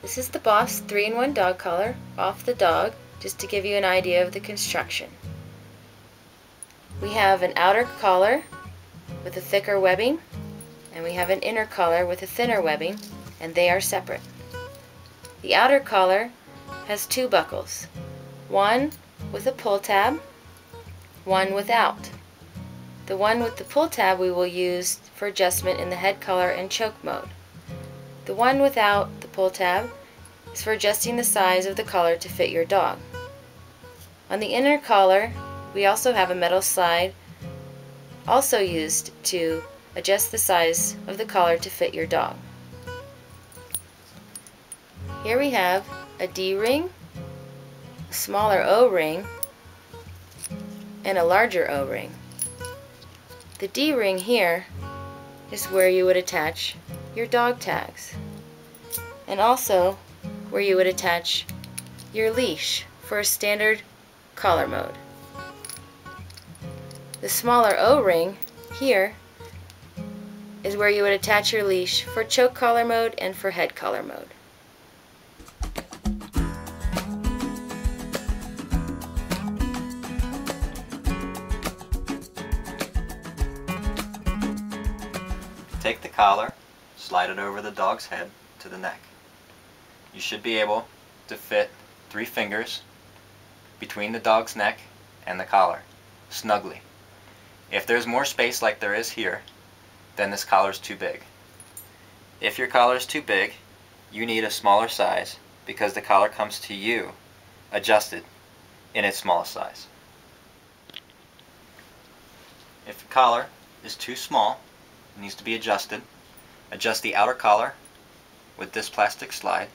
This is the Boss 3-in-1 dog collar off the dog, just to give you an idea of the construction. We have an outer collar with a thicker webbing, and we have an inner collar with a thinner webbing, and they are separate. The outer collar has two buckles, one with a pull tab, one without. The one with the pull tab we will use for adjustment in the head collar and choke mode. The one without the pull tab is for adjusting the size of the collar to fit your dog. On the inner collar, we also have a metal slide, also used to adjust the size of the collar to fit your dog. Here we have a D-ring, a smaller O-ring, and a larger O-ring. The D-ring here is where you would attach your dog tags, and also where you would attach your leash for a standard collar mode. The smaller O-ring here is where you would attach your leash for choke collar mode and for head collar mode. Take the collar, slide it over the dog's head to the neck. You should be able to fit 3 fingers between the dog's neck and the collar, snugly. If there's more space like there is here, then this collar is too big. If your collar is too big, you need a smaller size because the collar comes to you adjusted in its smallest size. If the collar is too small, it needs to be adjusted. Adjust the outer collar with this plastic slide.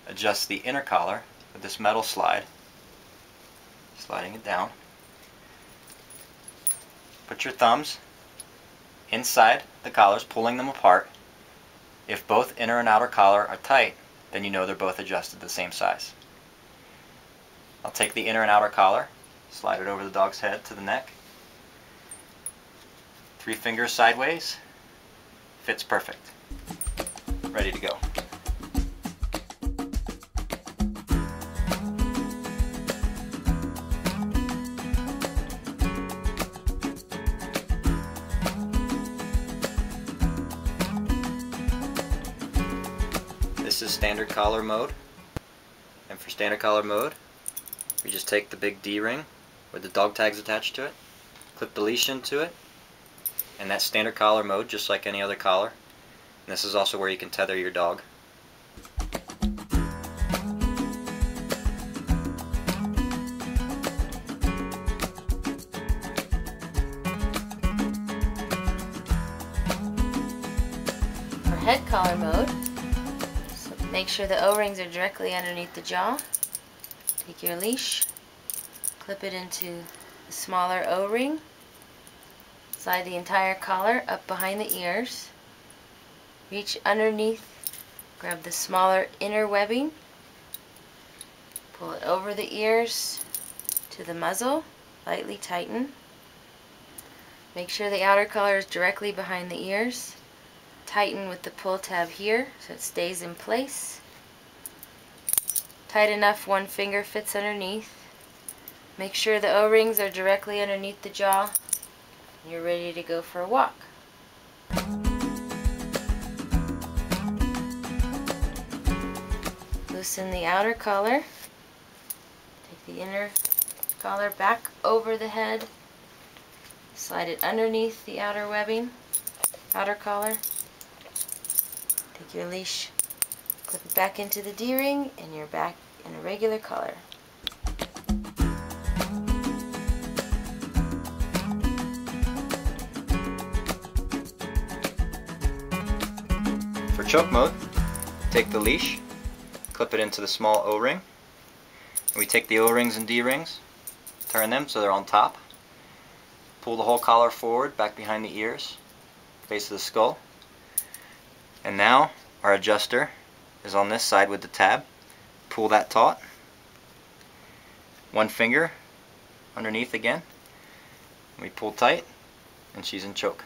Adjust the inner collar with this metal slide, sliding it down. Put your thumbs inside the collars, pulling them apart. If both inner and outer collar are tight, then you know they're both adjusted the same size. I'll take the inner and outer collar, slide it over the dog's head to the neck. 3 fingers sideways, fits perfect. Ready to go. This is standard collar mode, and for standard collar mode, we just take the big D-ring with the dog tags attached to it, clip the leash into it, and that's standard collar mode, just like any other collar. And this is also where you can tether your dog. For head collar mode, so make sure the O-rings are directly underneath the jaw. Take your leash, clip it into the smaller O-ring. Slide the entire collar up behind the ears. Reach underneath, grab the smaller inner webbing, pull it over the ears to the muzzle, lightly tighten. Make sure the outer collar is directly behind the ears. Tighten with the pull tab here so it stays in place. Tight enough 1 finger fits underneath. Make sure the O-rings are directly underneath the jaw. You're ready to go for a walk. Loosen the outer collar. Take the inner collar back over the head. Slide it underneath the outer webbing, outer collar. Take your leash, clip it back into the D-ring, and you're back in a regular collar. For choke mode, take the leash, clip it into the small O-ring. We take the O-rings and D-rings, turn them so they're on top. Pull the whole collar forward, back behind the ears, base of the skull. And now our adjuster is on this side with the tab. Pull that taut. 1 finger underneath again. We pull tight, and she's in choke.